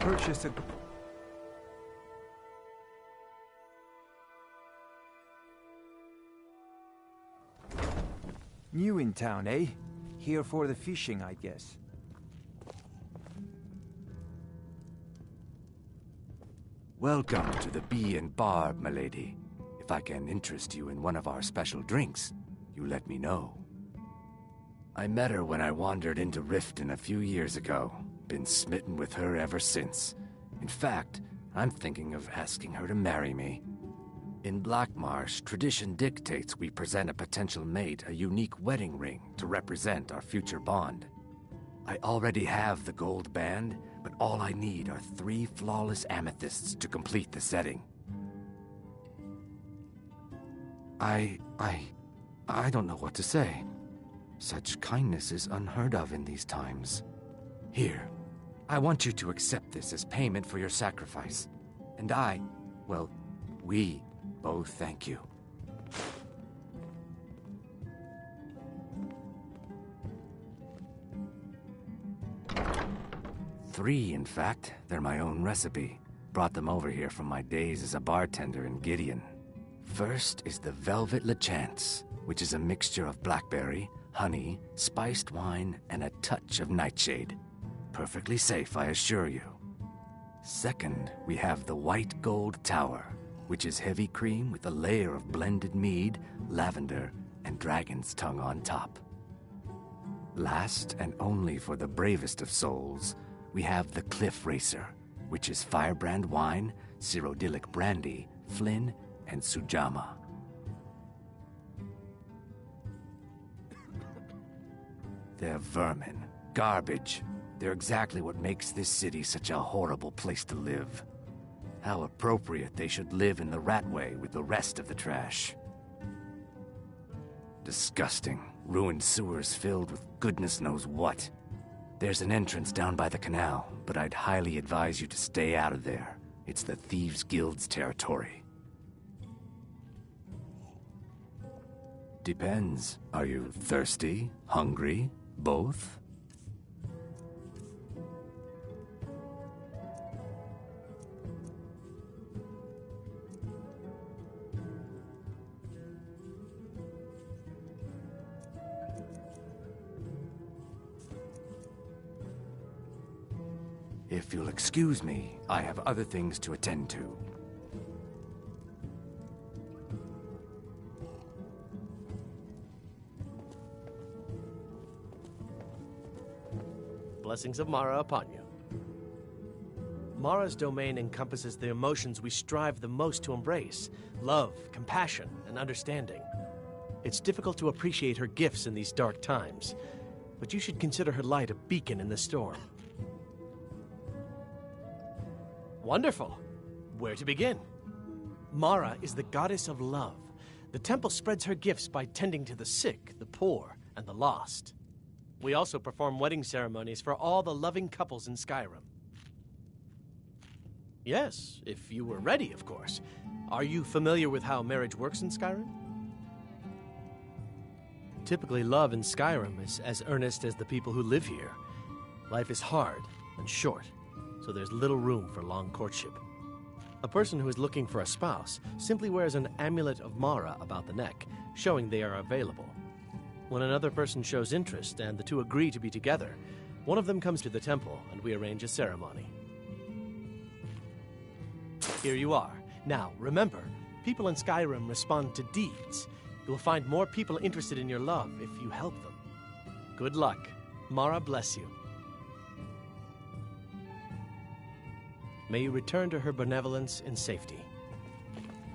purchase a... New in town, eh? Here for the fishing, I guess. Welcome to the Bee and Barb, milady. If I can interest you in one of our special drinks, you let me know. I met her when I wandered into Riften a few years ago. Been smitten with her ever since. In fact, I'm thinking of asking her to marry me. In Blackmarsh, tradition dictates we present a potential mate a unique wedding ring to represent our future bond. I already have the gold band, but all I need are 3 flawless amethysts to complete the setting. I don't know what to say. Such kindness is unheard of in these times. Here, I want you to accept this as payment for your sacrifice. And we both thank you. Three, in fact. They're my own recipe. Brought them over here from my days as a bartender in Gideon. First is the Velvet Lechance, which is a mixture of blackberry, honey, spiced wine, and a touch of nightshade. Perfectly safe, I assure you. Second, we have the White Gold Tower, which is heavy cream with a layer of blended mead, lavender, and dragon's tongue on top. Last, and only for the bravest of souls, we have the Cliff Racer, which is firebrand wine, Cyrodiilic brandy, Flynn, and Sujama. They're vermin, garbage. They're exactly what makes this city such a horrible place to live. How appropriate they should live in the Ratway with the rest of the trash. Disgusting, ruined sewers filled with goodness knows what. There's an entrance down by the canal, but I'd highly advise you to stay out of there. It's the Thieves' Guild's territory. Depends. Are you thirsty? Hungry? Both? If you'll excuse me, I have other things to attend to. Blessings of Mara upon you. Mara's domain encompasses the emotions we strive the most to embrace: love, compassion, and understanding. It's difficult to appreciate her gifts in these dark times, but you should consider her light a beacon in the storm. Wonderful. Where to begin? Mara is the goddess of love. The temple spreads her gifts by tending to the sick, the poor, and the lost. We also perform wedding ceremonies for all the loving couples in Skyrim. Yes, if you were ready, of course. Are you familiar with how marriage works in Skyrim? Typically, love in Skyrim is as earnest as the people who live here. Life is hard and short, so there's little room for long courtship. A person who is looking for a spouse simply wears an amulet of Mara about the neck, showing they are available. When another person shows interest and the two agree to be together, one of them comes to the temple and we arrange a ceremony. Here you are. Now, remember, people in Skyrim respond to deeds. You'll find more people interested in your love if you help them. Good luck. Mara bless you. May you return to her benevolence in safety.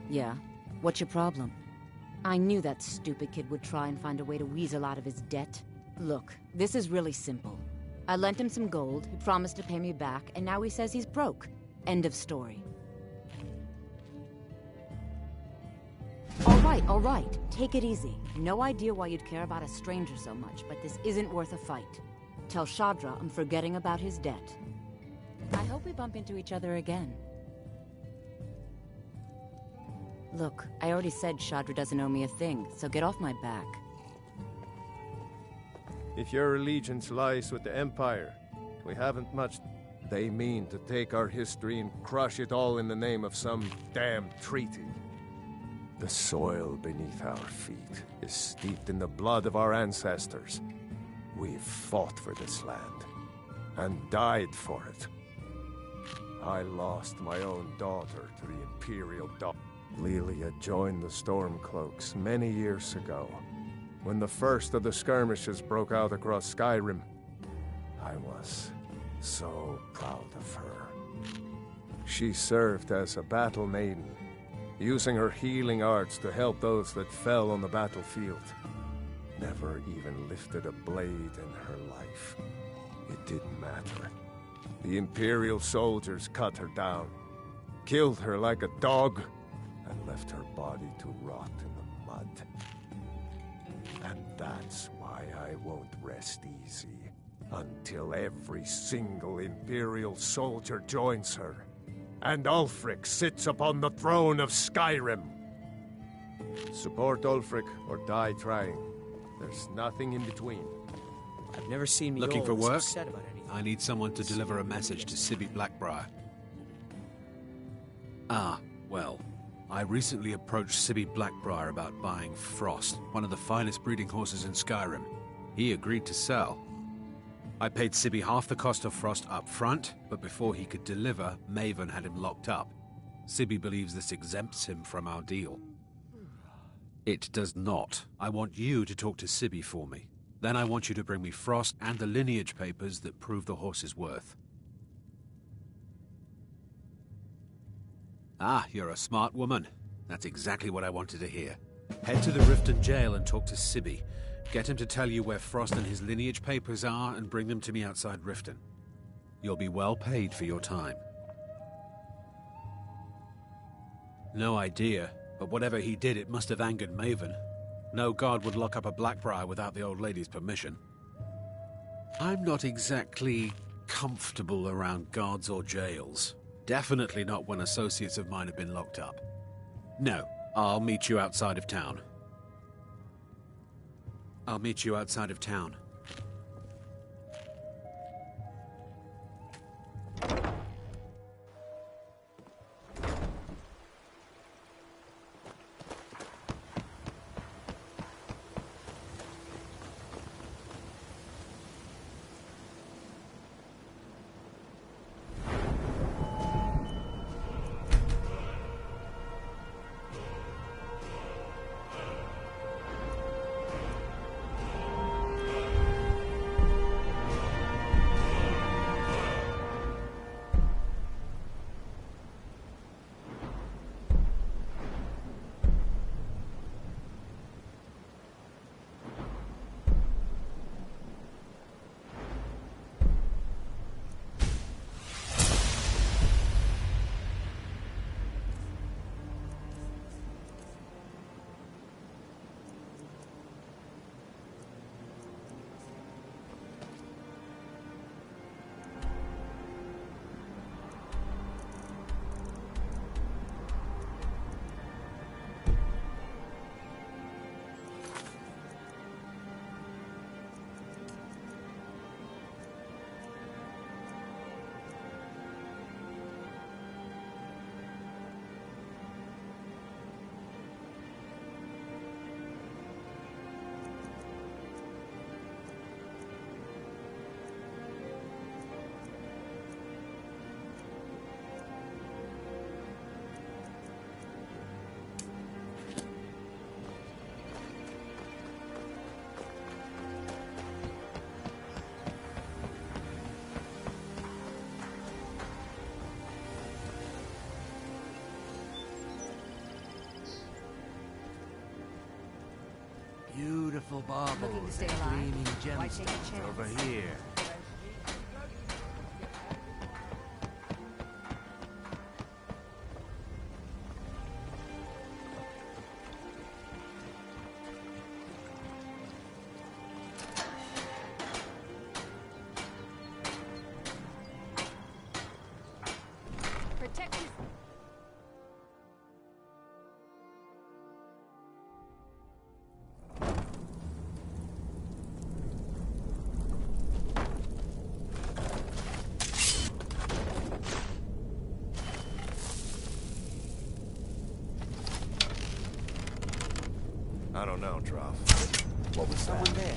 Yeah? What's your problem? I knew that stupid kid would try and find a way to weasel out of his debt. Look, this is really simple. I lent him some gold, he promised to pay me back, and now he says he's broke. End of story. All right. Take it easy. No idea why you'd care about a stranger so much, but this isn't worth a fight. Tell Shadra I'm forgetting about his debt. I hope we bump into each other again. Look, I already said Shadra doesn't owe me a thing, so get off my back. If your allegiance lies with the Empire, we haven't much... They mean to take our history and crush it all in the name of some damn treaty. The soil beneath our feet is steeped in the blood of our ancestors. We've fought for this land, and died for it. I lost my own daughter to the Imperial dog. Lelia joined the Stormcloaks many years ago, when the first of the skirmishes broke out across Skyrim. I was so proud of her. She served as a battle maiden, using her healing arts to help those that fell on the battlefield. Never even lifted a blade in her life. It didn't matter. The Imperial soldiers cut her down, killed her like a dog, and left her body to rot in the mud. And that's why I won't rest easy until every single Imperial soldier joins her, and Ulfric sits upon the throne of Skyrim. Support Ulfric or die trying. There's nothing in between. I've never seen me Looking for work? upset about anything. I need someone to deliver a message to Sibby Blackbriar. Well, I recently approached Sibby Blackbriar about buying Frost, one of the finest breeding horses in Skyrim. He agreed to sell. I paid Sibby half the cost of Frost up front, but before he could deliver, Maven had him locked up. Sibby believes this exempts him from our deal. It does not. I want you to talk to Sibby for me. Then I want you to bring me Frost and the lineage papers that prove the horse's worth. Ah, you're a smart woman. That's exactly what I wanted to hear. Head to the Riften jail and talk to Sibby. Get him to tell you where Frost and his lineage papers are and bring them to me outside Riften. You'll be well paid for your time. No idea, but whatever he did, it must have angered Maven. No guard would lock up a Blackbriar without the old lady's permission. I'm not exactly comfortable around guards or jails. Definitely not when associates of mine have been locked up. No, I'll meet you outside of town. I'll meet you outside of town. Beautiful baubles and gleaming gemstones over here. Protect his... know, Droff. What was Someone that? there.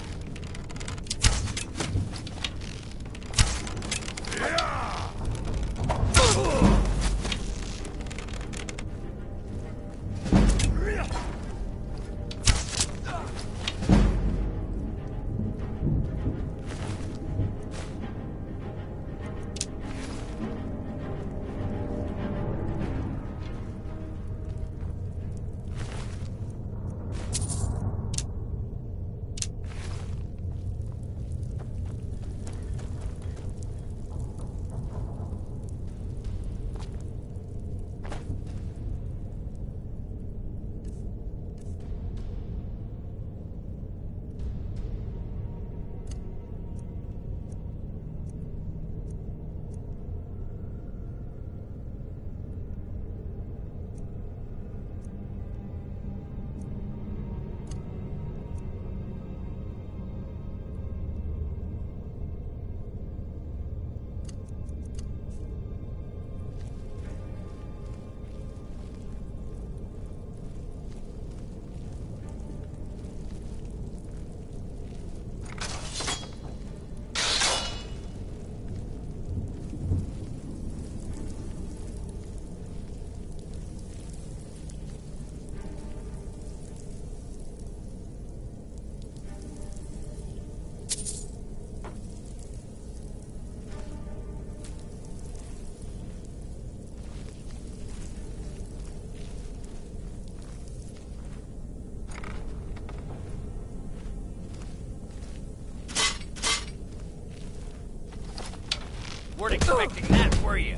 Weren't expecting that, were you?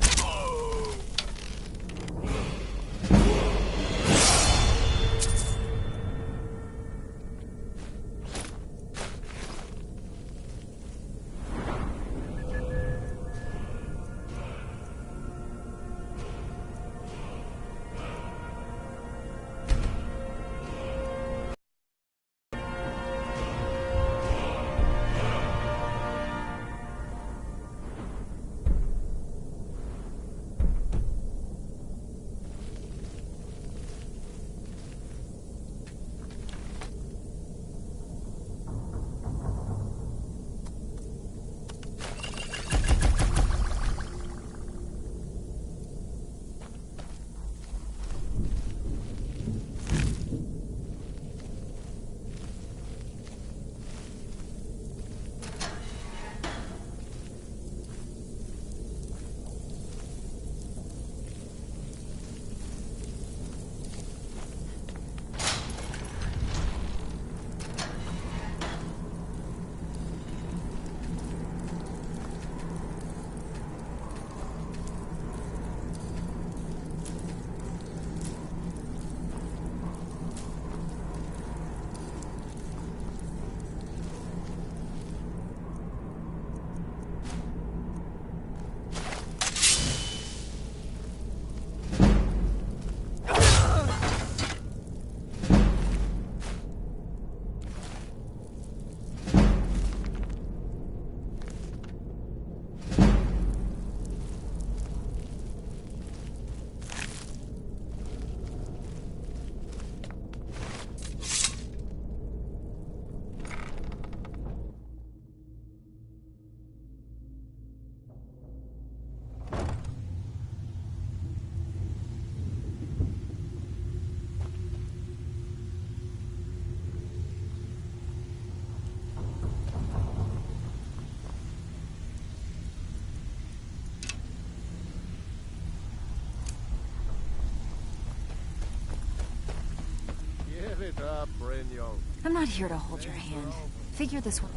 Give it up, Brynjo. I'm not here to hold your hand. Figure this one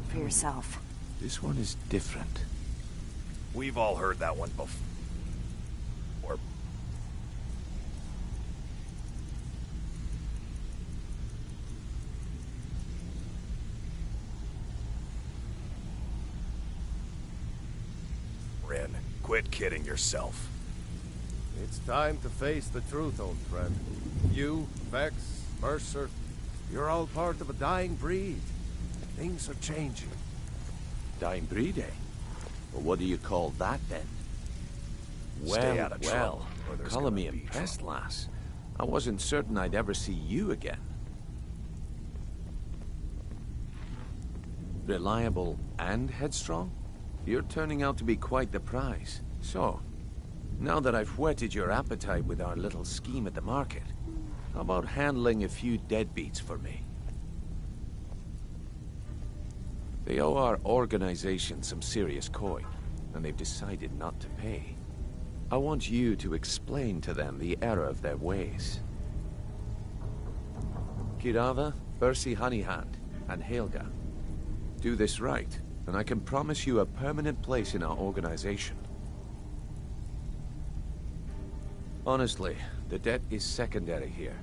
for yourself. This one is different. We've all heard that one before. Rin, quit kidding yourself. It's time to face the truth, old friend. You, Vex, Mercer, you're all part of a dying breed. Things are changing. Dying breed, eh? Well, what do you call that, then? Stay out of trouble, or there's Color gonna me be impressed, trouble. lass. I wasn't certain I'd ever see you again. Reliable and headstrong? You're turning out to be quite the prize. So, now that I've whetted your appetite with our little scheme at the market, how about handling a few deadbeats for me? They owe our organization some serious coin, and they've decided not to pay. I want you to explain to them the error of their ways. Kirava, Bersi Honeyhand, and Helga. Do this right, and I can promise you a permanent place in our organization. Honestly, the debt is secondary here.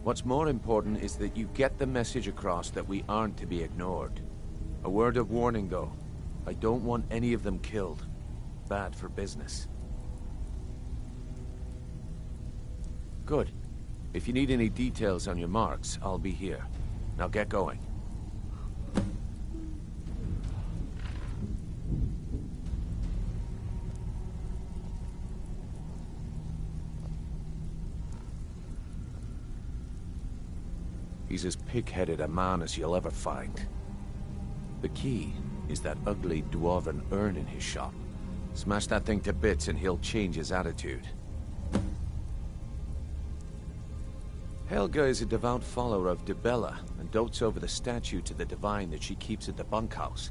What's more important is that you get the message across that we aren't to be ignored. A word of warning, though. I don't want any of them killed. Bad for business. Good. If you need any details on your marks, I'll be here. Now get going. He's as pig-headed a man as you'll ever find. The key is that ugly dwarven urn in his shop. Smash that thing to bits and he'll change his attitude. Helga is a devout follower of Dibella and dotes over the statue to the divine that she keeps at the bunkhouse.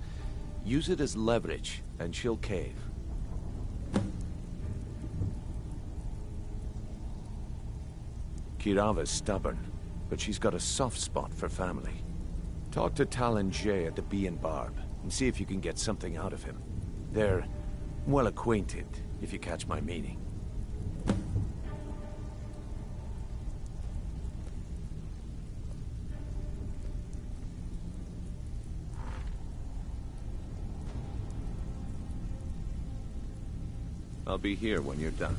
Use it as leverage, and she'll cave. Kirava's stubborn, but she's got a soft spot for family. Talk to Talon Jay at the Bee and Barb, and see if you can get something out of him. They're well acquainted, if you catch my meaning. I'll be here when you're done.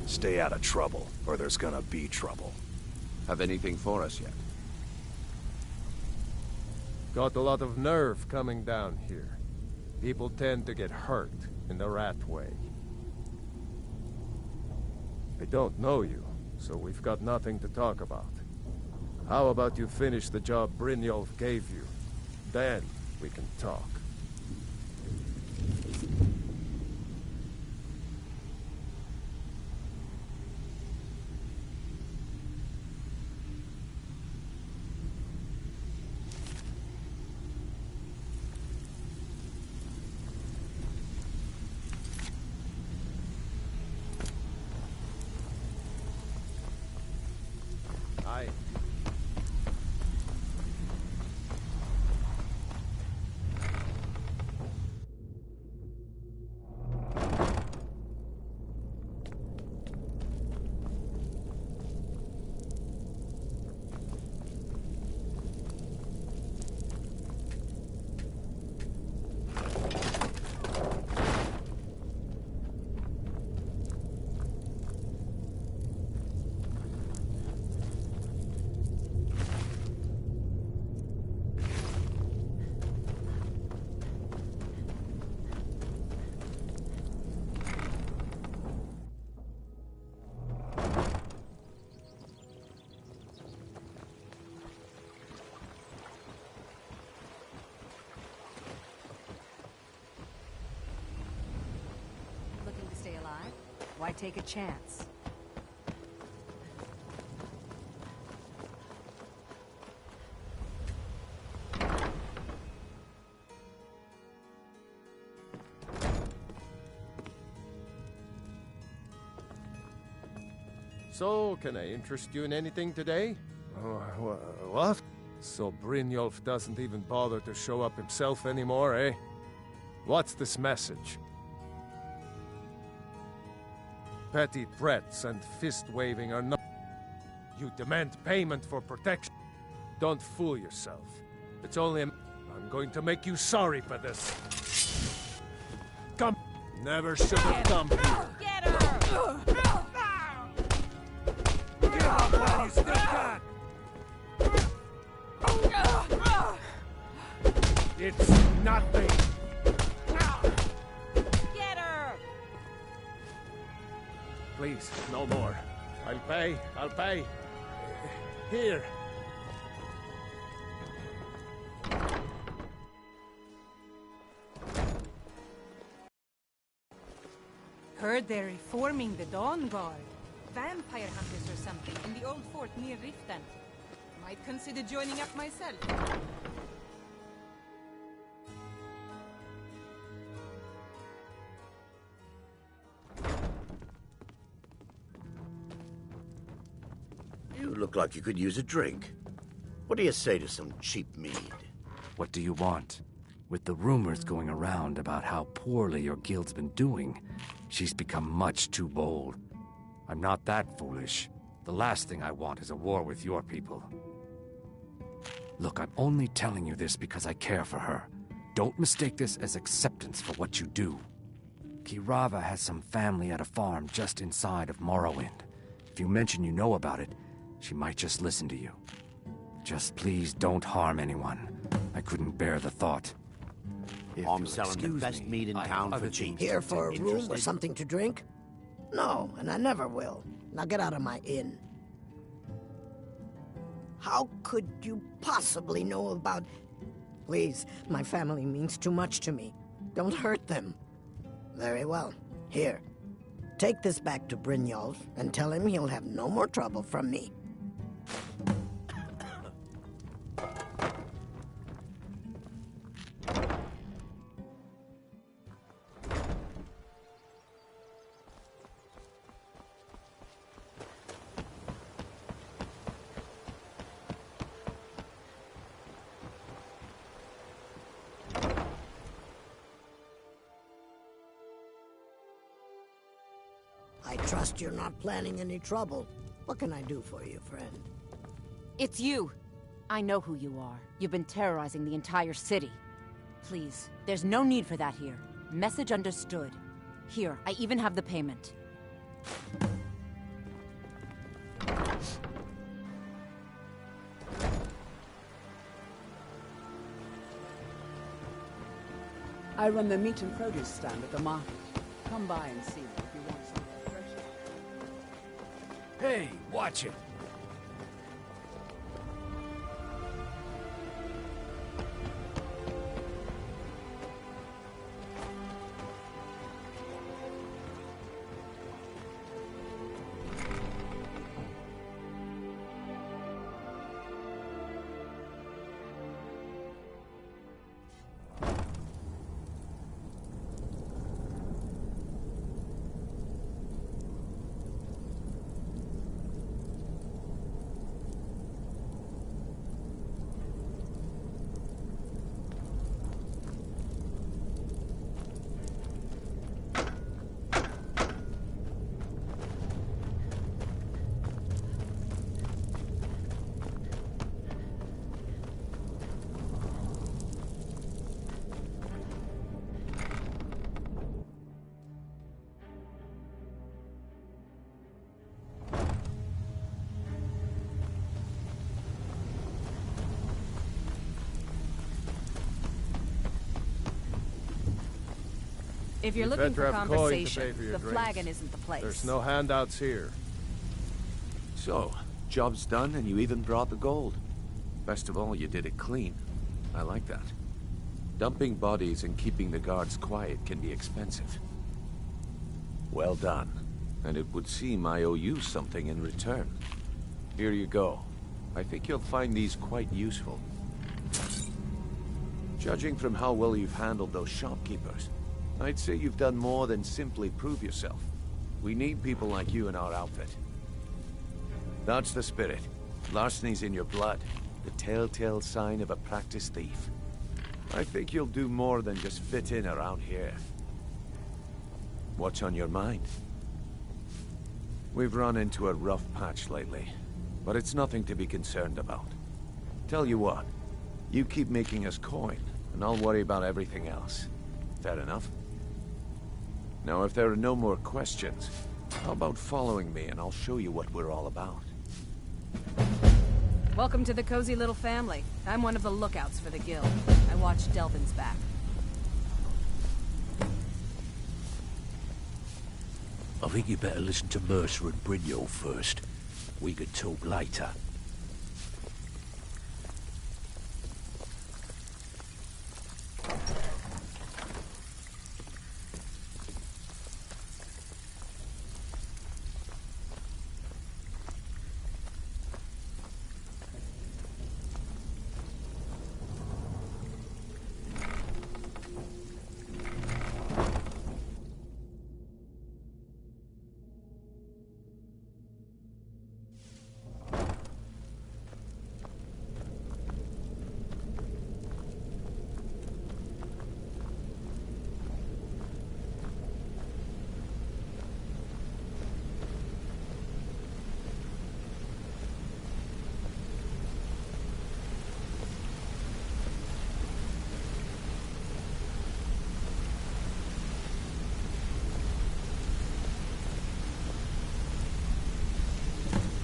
Stay out of trouble, or there's gonna be trouble. Have anything for us yet? Got a lot of nerve coming down here. People tend to get hurt in the rat way. I don't know you, so we've got nothing to talk about. How about you finish the job Brynjolf gave you? Then we can talk. Aye. Looking to stay alive? Why take a chance? So, can I interest you in anything today? What? So Brynjolf doesn't even bother to show up himself anymore, eh? What's this message? Petty threats and fist-waving are not... You demand payment for protection. Don't fool yourself. It's only a... I'm going to make you sorry for this. Never should have come here. Get her! Get up while you still can! It's nothing! Get her! Please, no more. I'll pay. Here. Heard they're reforming the Dawn Guard. Vampire hunters or something in the old fort near Riften. Might consider joining up myself. You look like you could use a drink. What do you say to some cheap mead? What do you want? With the rumors going around about how poorly your guild's been doing, she's become much too bold. I'm not that foolish. The last thing I want is a war with your people. Look, I'm only telling you this because I care for her. Don't mistake this as acceptance for what you do. Kirava has some family at a farm just inside of Morrowind. If you mention you know about it, she might just listen to you. Just please don't harm anyone. I couldn't bear the thought. I'm selling the best mead in town for cheap. Here for a room or something to drink? No, and I never will. Now get out of my inn. How could you possibly know about... Please, my family means too much to me. Don't hurt them. Very well. Here. Take this back to Brynjolf and tell him he'll have no more trouble from me. I trust you're not planning any trouble. What can I do for you, friend? It's you! I know who you are. You've been terrorizing the entire city. Please, there's no need for that here. Message understood. Here, I even have the payment. I run the meat and produce stand at the market. Come by and see me if you want some refreshment. Hey, watch it! If you're You'd looking for better have coin to conversation, pay for your the drinks. flagon isn't the place. There's no handouts here. So, job's done and you even brought the gold. Best of all, you did it clean. I like that. Dumping bodies and keeping the guards quiet can be expensive. Well done. And it would seem I owe you something in return. Here you go. I think you'll find these quite useful. Judging from how well you've handled those shopkeepers, I'd say you've done more than simply prove yourself. We need people like you in our outfit. That's the spirit. Larceny's in your blood. The telltale sign of a practiced thief. I think you'll do more than just fit in around here. What's on your mind? We've run into a rough patch lately, but it's nothing to be concerned about. Tell you what, you keep making us coin, and I'll worry about everything else. Fair enough? Now, if there are no more questions, how about following me and I'll show you what we're all about? Welcome to the cozy little family. I'm one of the lookouts for the guild. I watch Delvin's back. I think you better listen to Mercer and Brynjolf first. We could talk later.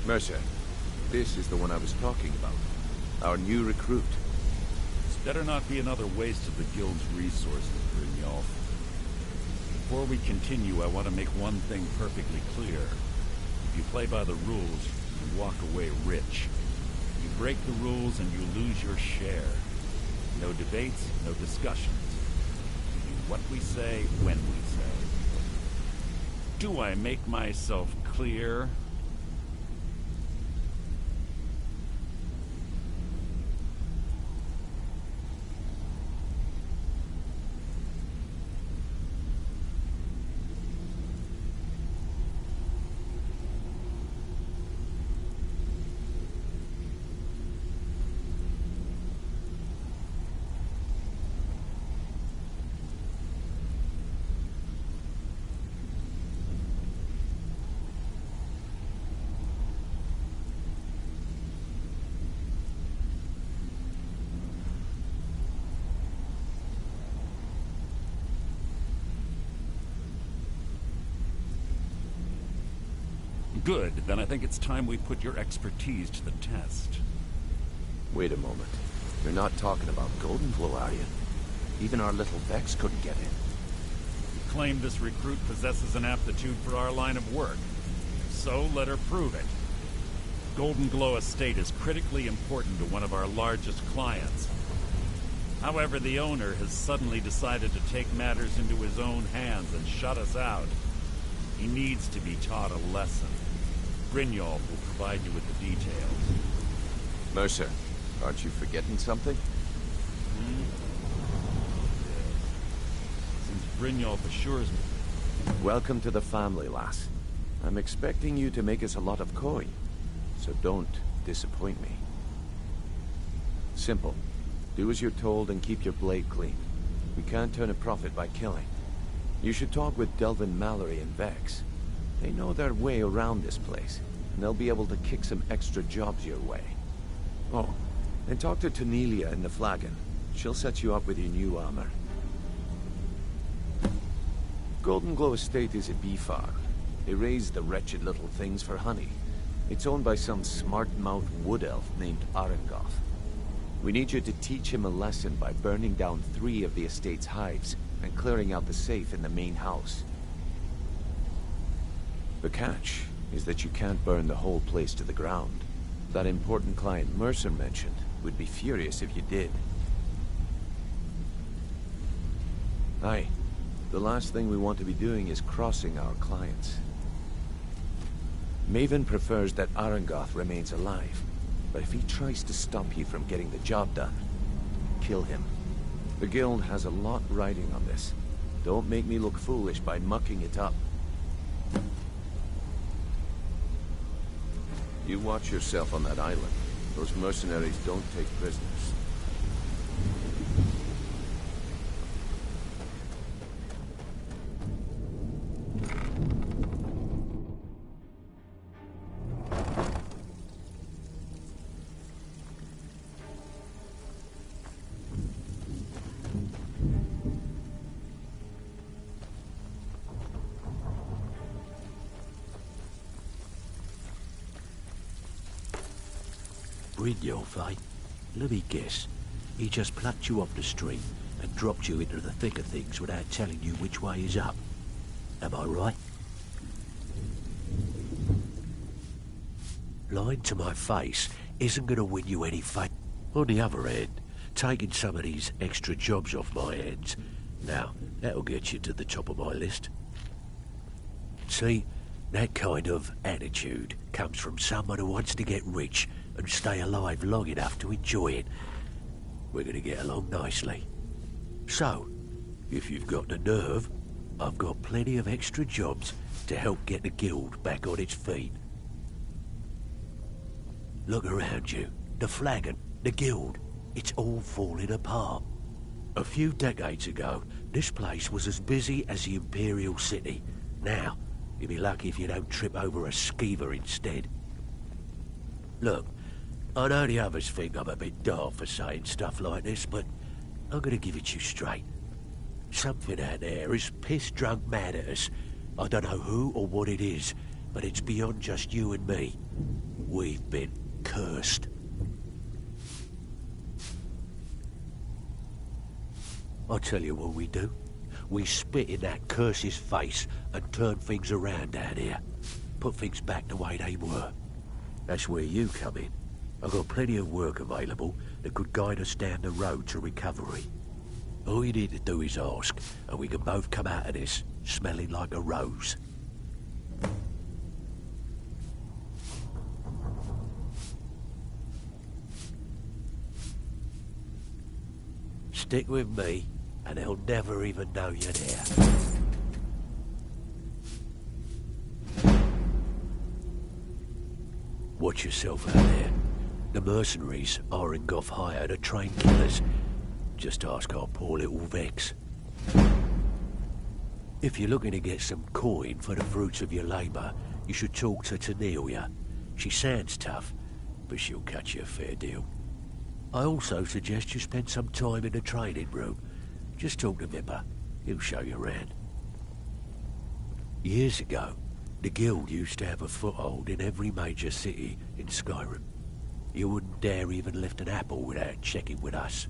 Mercer, this is the one I was talking about. Our new recruit. This better not be another waste of the guild's resources, Brynjolf. Before we continue, I want to make one thing perfectly clear. If you play by the rules, you walk away rich. You break the rules and you lose your share. No debates, no discussions. We do what we say, when we say. Do I make myself clear? Good, then I think it's time we put your expertise to the test. Wait a moment. You're not talking about Goldenglow, are you? Even our little Vex couldn't get in. You claim this recruit possesses an aptitude for our line of work. So let her prove it. Goldenglow Estate is critically important to one of our largest clients. However, the owner has suddenly decided to take matters into his own hands and shut us out. He needs to be taught a lesson. Brynjolf will provide you with the details. Mercer, aren't you forgetting something? Since Brynjolf assures me... Welcome to the family, lass. I'm expecting you to make us a lot of coin, so don't disappoint me. Simple. Do as you're told and keep your blade clean. We can't turn a profit by killing. You should talk with Delvin Mallory and Vex. They know their way around this place, and they'll be able to kick some extra jobs your way. Oh, and talk to Tanelia in the Flagon. She'll set you up with your new armor. Goldenglow Estate is a bee farm. They raise the wretched little things for honey. It's owned by some smart-mouthed wood elf named Arangoth. We need you to teach him a lesson by burning down 3 of the estate's hives and clearing out the safe in the main house. The catch is that you can't burn the whole place to the ground. That important client Mercer mentioned would be furious if you did. Aye. The last thing we want to be doing is crossing our clients. Maven prefers that Arangoth remains alive, but if he tries to stop you from getting the job done, kill him. The guild has a lot riding on this. Don't make me look foolish by mucking it up. You watch yourself on that island. Those mercenaries don't take prisoners. Brynjolf, eh? Let me guess. He just plucked you off the street and dropped you into the thick of things without telling you which way is up. Am I right? Lying to my face isn't going to win you any fame. On the other hand, taking some of these extra jobs off my hands, now, that'll get you to the top of my list. See, that kind of attitude comes from someone who wants to get rich and stay alive long enough to enjoy it. We're going to get along nicely. So, if you've got the nerve, I've got plenty of extra jobs to help get the guild back on its feet. Look around you. The flagon, the guild, it's all falling apart. A few decades ago, this place was as busy as the Imperial City. Now, you'll be lucky if you don't trip over a skeever instead. Look, I know the others think I'm a bit daft for saying stuff like this, but I'm gonna give it to you straight. Something out there is piss-drunk mad at us. I don't know who or what it is, but it's beyond just you and me. We've been cursed. I'll tell you what we do. We spit in that curse's face and turn things around down here. Put things back the way they were. That's where you come in. I've got plenty of work available that could guide us down the road to recovery. All you need to do is ask, and we can both come out of this smelling like a rose. Stick with me, and they'll never even know you're there. Watch yourself out there. The mercenaries Arengoth hired to train killers. Just ask our poor little Vex. If you're looking to get some coin for the fruits of your labor, you should talk to Tanelia. She sounds tough, but she'll cut you a fair deal. I also suggest you spend some time in the training room. Just talk to Vipper. He'll show you around. Years ago, the guild used to have a foothold in every major city in Skyrim. You wouldn't dare even lift an apple without checking with us.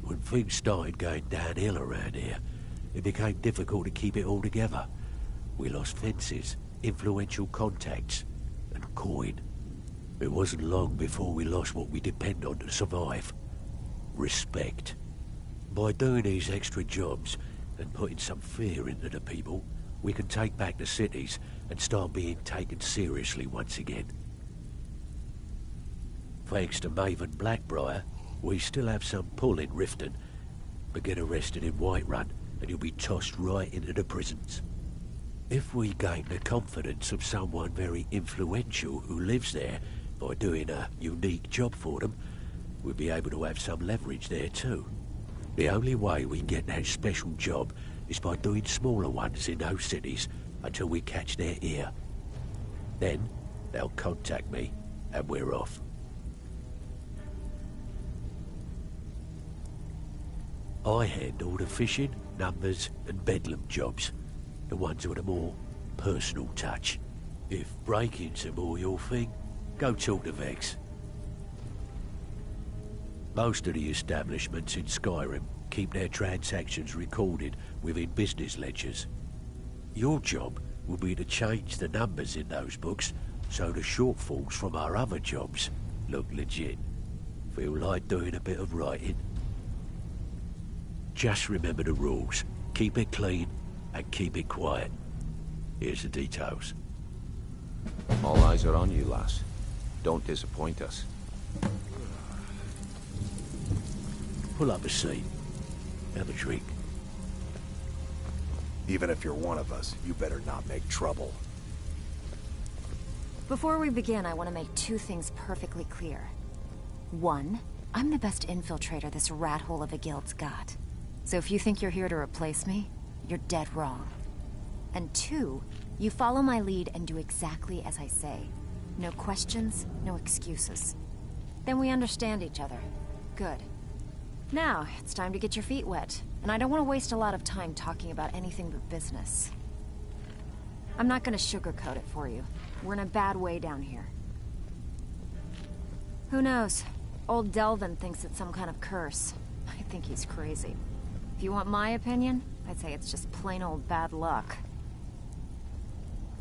When things started going downhill around here, it became difficult to keep it all together. We lost fences, influential contacts, and coin. It wasn't long before we lost what we depend on to survive. Respect. By doing these extra jobs and putting some fear into the people, we can take back the cities and start being taken seriously once again. Thanks to Maven Blackbriar, we still have some pull in Riften, but get arrested in Whiterun and you'll be tossed right into the prisons. If we gain the confidence of someone very influential who lives there by doing a unique job for them, we'll be able to have some leverage there too. The only way we get that special job is by doing smaller ones in those cities until we catch their ear. Then, they'll contact me, and we're off. I handle the fishing, numbers, and bedlam jobs, the ones with a more personal touch. If break-ins are more your thing, go talk to Vex. Most of the establishments in Skyrim keep their transactions recorded within business ledgers. Your job will be to change the numbers in those books so the shortfalls from our other jobs look legit. Feel like doing a bit of writing? Just remember the rules. Keep it clean and keep it quiet. Here's the details. All eyes are on you, lass. Don't disappoint us. Pull up a seat. Have a drink. Even if you're one of us, you better not make trouble. Before we begin, I want to make two things perfectly clear. One, I'm the best infiltrator this rat hole of a guild's got. So if you think you're here to replace me, you're dead wrong. And two, you follow my lead and do exactly as I say. No questions, no excuses. Then we understand each other. Good. Now, it's time to get your feet wet. And I don't want to waste a lot of time talking about anything but business. I'm not going to sugarcoat it for you. We're in a bad way down here. Who knows? Old Delvin thinks it's some kind of curse. I think he's crazy. If you want my opinion, I'd say it's just plain old bad luck.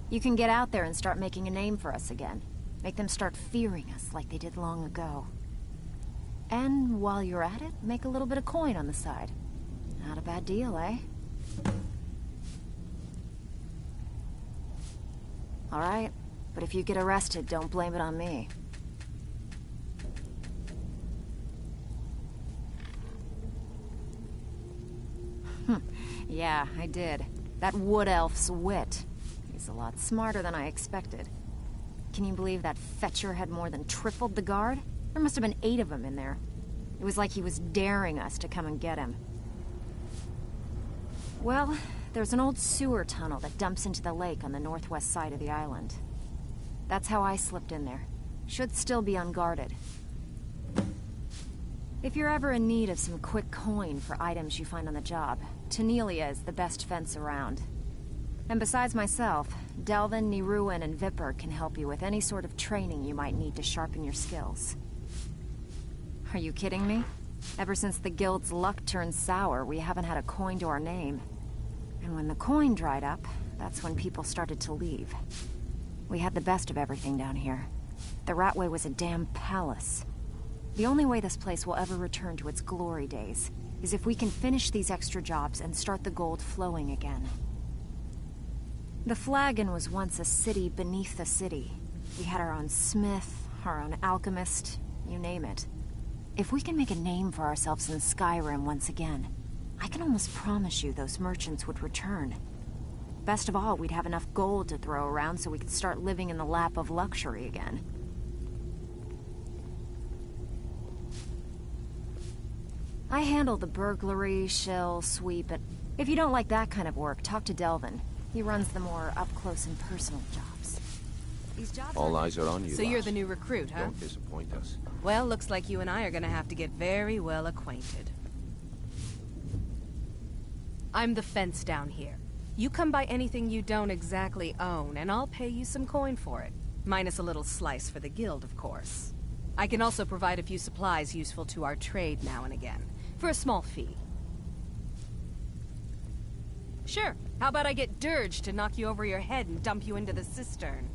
You can get out there and start making a name for us again. Make them start fearing us like they did long ago. And while you're at it, make a little bit of coin on the side. Not a bad deal, eh? All right, but if you get arrested, don't blame it on me. Yeah, I did. That wood elf's wit. He's a lot smarter than I expected. Can you believe that fetcher had more than tripled the guard? There must have been 8 of them in there. It was like he was daring us to come and get him. Well, there's an old sewer tunnel that dumps into the lake on the northwest side of the island. That's how I slipped in there. Should still be unguarded. If you're ever in need of some quick coin for items you find on the job, Tanelia is the best fence around. And besides myself, Delvin, Niruin, and Vipper can help you with any sort of training you might need to sharpen your skills. Are you kidding me? Ever since the guild's luck turned sour, we haven't had a coin to our name. And when the coin dried up, that's when people started to leave. We had the best of everything down here. The Ratway was a damn palace. The only way this place will ever return to its glory days is if we can finish these extra jobs and start the gold flowing again. The Flagon was once a city beneath the city. We had our own smith, our own alchemist, you name it. If we can make a name for ourselves in Skyrim once again, I can almost promise you those merchants would return. Best of all, we'd have enough gold to throw around so we could start living in the lap of luxury again. I handle the burglary, shell, sweep, and if you don't like that kind of work, talk to Delvin. He runs the more up-close and personal jobs. These jobs All eyes are on you, So you're lass. the new recruit, huh? Don't disappoint us. Well, looks like you and I are gonna have to get very well acquainted. I'm the fence down here. You come by anything you don't exactly own, and I'll pay you some coin for it. Minus a little slice for the guild, of course. I can also provide a few supplies useful to our trade now and again, for a small fee. Sure, how about I get Dirge to knock you over your head and dump you into the cistern?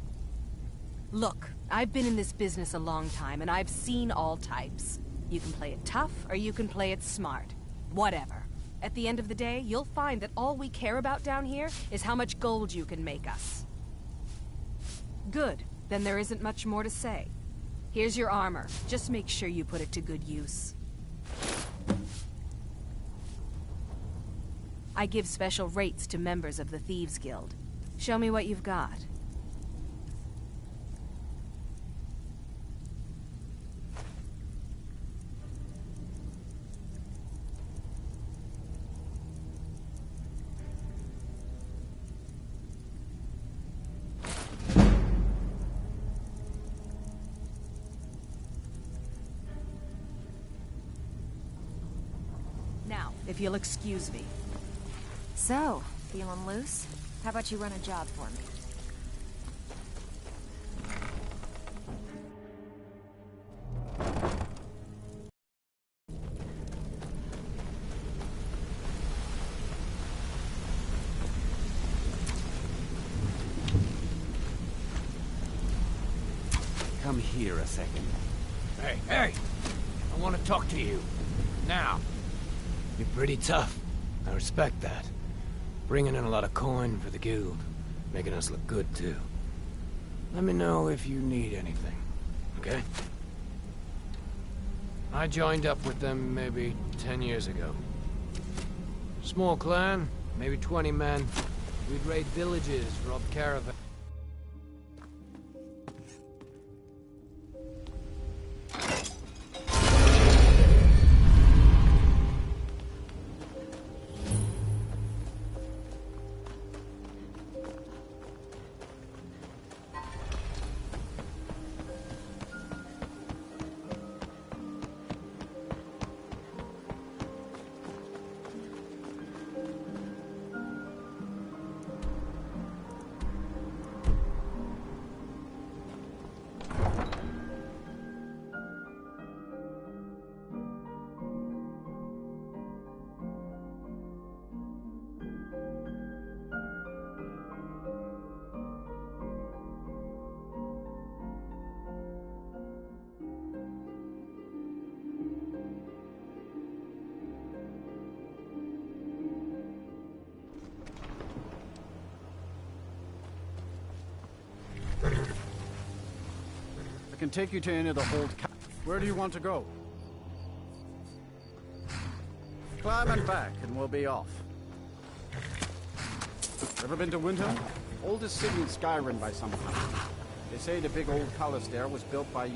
Look, I've been in this business a long time, and I've seen all types. You can play it tough, or you can play it smart. Whatever. At the end of the day, you'll find that all we care about down here is how much gold you can make us. Good. Then there isn't much more to say. Here's your armor. Just make sure you put it to good use. I give special rates to members of the Thieves Guild. Show me what you've got. Now, if you'll excuse me. So, feeling loose? How about you run a job for me? Come here a second. Hey, hey! I want to talk to you. Now. You're pretty tough. I respect that. Bringing in a lot of coin for the guild. Making us look good, too. Let me know if you need anything, okay? I joined up with them maybe 10 years ago. Small clan, maybe 20 men. We'd raid villages, rob caravans. I can take you to any of the hold. Where do you want to go? Climb and back, and we'll be off. Ever been to Windhelm? Oldest city in Skyrim by some count. They say the big old palace there was built by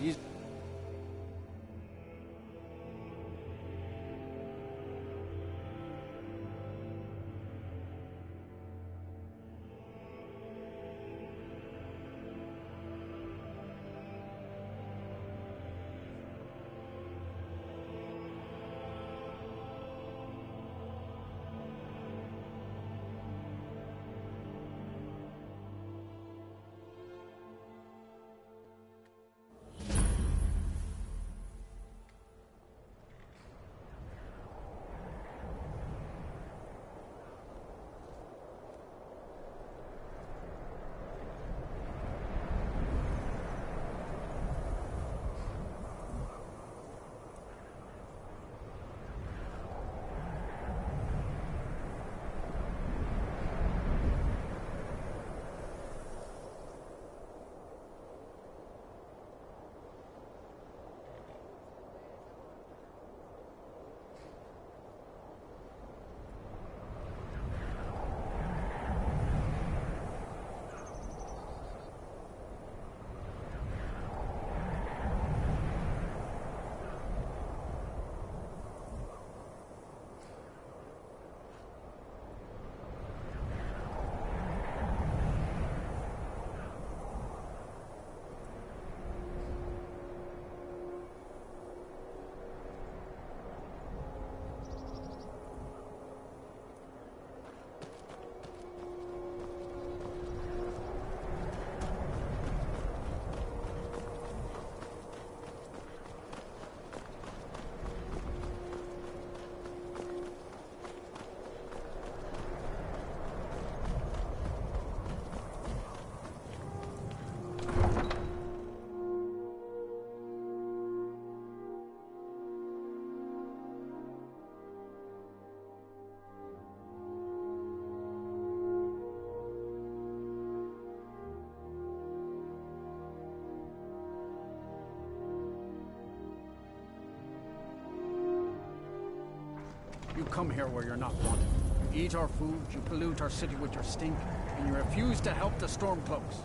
You come here where you're not wanted. You eat our food, you pollute our city with your stink, and you refuse to help the Stormcloaks.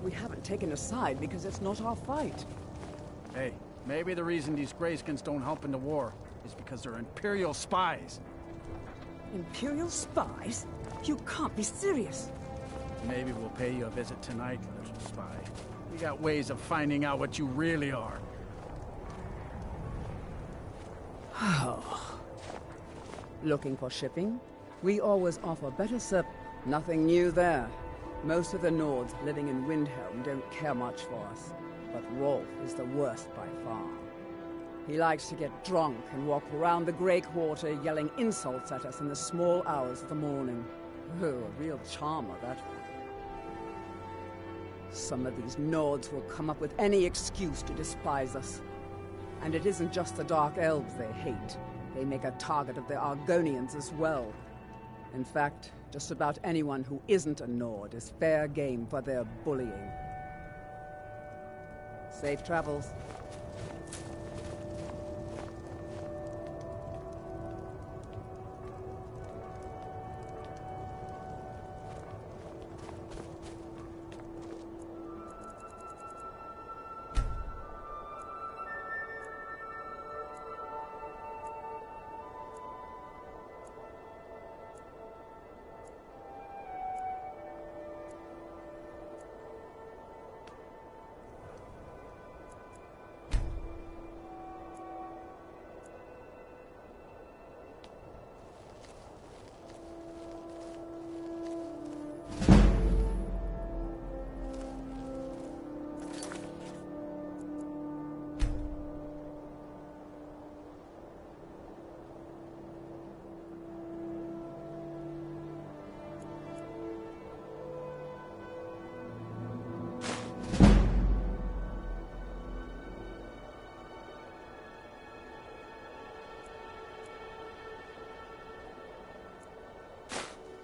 We haven't taken a side because it's not our fight. Hey, maybe the reason these Greyskins don't help in the war is because they're Imperial spies. Imperial spies? You can't be serious. Maybe we'll pay you a visit tonight, little spy. We got ways of finding out what you really are. Looking for shipping? We always offer better Nothing new there. Most of the Nords living in Windhelm don't care much for us, but Rolf is the worst by far. He likes to get drunk and walk around the Grey Quarter yelling insults at us in the small hours of the morning. Oh, a real charmer, that one. Some of these Nords will come up with any excuse to despise us. And it isn't just the Dark Elves they hate. They make a target of the Argonians as well. In fact, just about anyone who isn't a Nord is fair game for their bullying. Safe travels.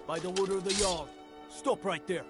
By the order of the Jarl. Stop right there.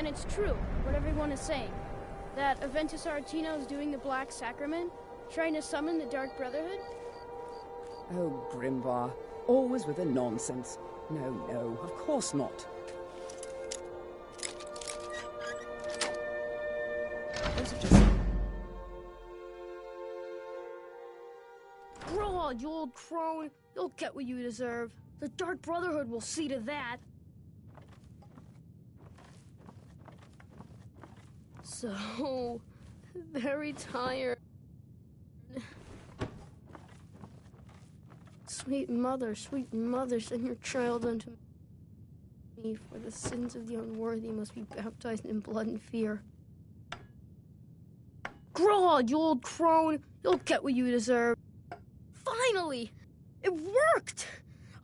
And it's true, what everyone is saying. That Aventus Aretino is doing the Black Sacrament, trying to summon the Dark Brotherhood. Oh, Grimvar, always with the nonsense. No, of course not. Those are just... Grow on, you old crone. You'll get what you deserve. The Dark Brotherhood will see to that. So very tired. Sweet mother, send your child unto me, for the sins of the unworthy must be baptized in blood and fear. Grow on, you old crone. You'll get what you deserve. Finally! It worked!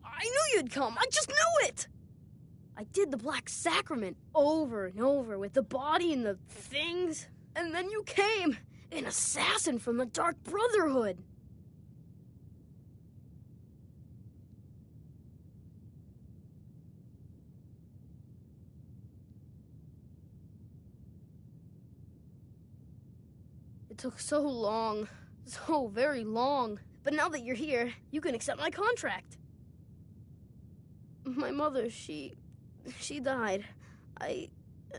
I knew you'd come. I just knew it! I did the Black Sacrament over and over with the body and the things. And then you came, an assassin from the Dark Brotherhood. It took so long, so very long. But now that you're here, you can accept my contract. My mother, she died.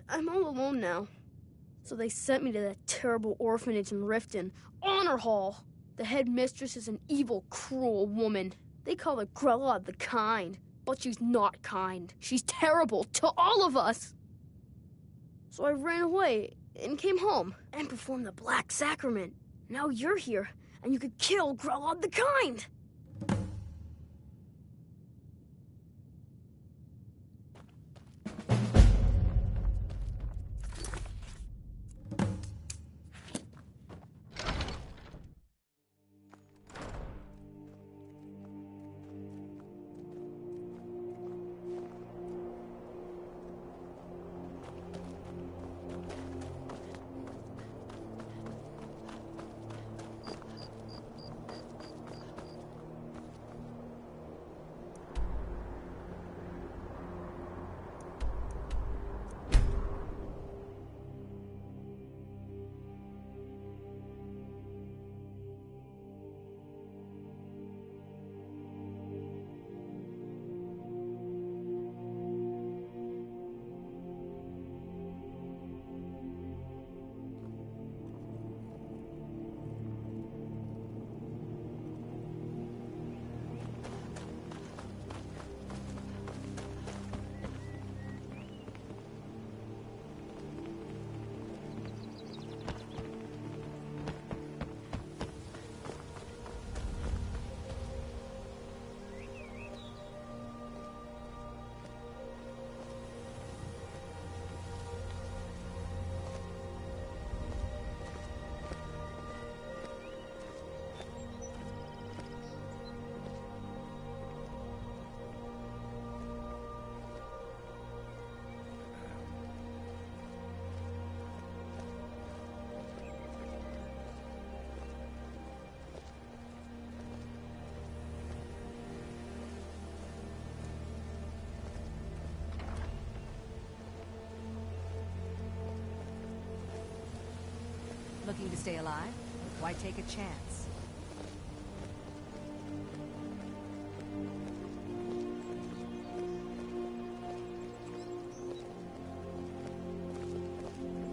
I'm all alone now. So they sent me to that terrible orphanage in Riften, Honor Hall. The head mistress is an evil, cruel woman. They call her Grella the Kind, but she's not kind. She's terrible to all of us. So I ran away and came home and performed the Black Sacrament. Now you're here, and you could kill Grella the Kind. Looking to stay alive? Why take a chance?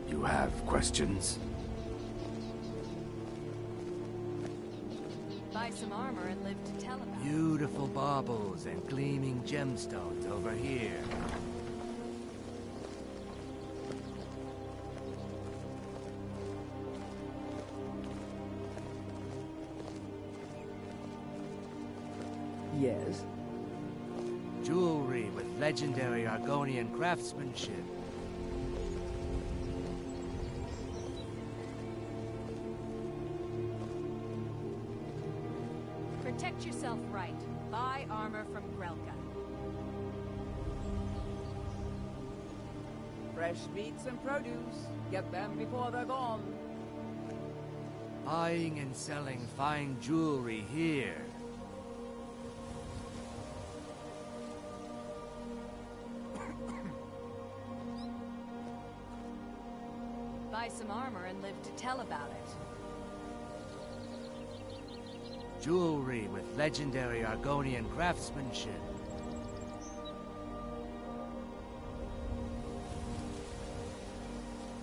You have questions? Buy some armor and live to tell about it. Beautiful baubles and gleaming gemstones over here. Yes? Jewelry with legendary Argonian craftsmanship. Protect yourself right. Buy armor from Grelka. Fresh meats and produce. Get them before they're gone. Buying and selling fine jewelry here. some armor and live to tell about it. Jewelry with legendary Argonian craftsmanship.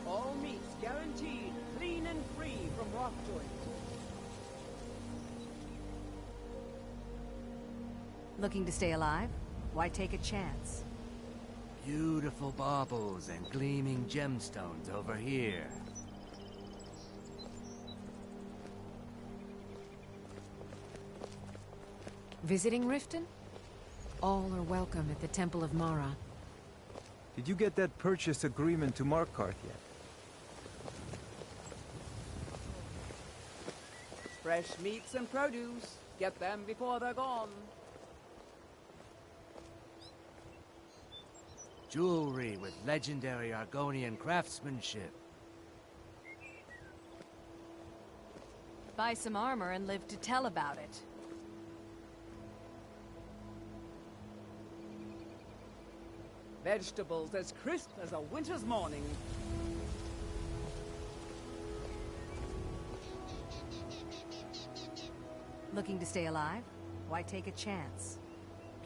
All meats guaranteed clean and free from rock joints. Looking to stay alive? Why take a chance? Beautiful baubles and gleaming gemstones over here. Visiting Riften? All are welcome at the Temple of Mara. Did you get that purchase agreement to Markarth yet? Fresh meats and produce. Get them before they're gone. Jewelry with legendary Argonian craftsmanship. Buy some armor and live to tell about it. Vegetables as crisp as a winter's morning. Looking to stay alive? Why take a chance?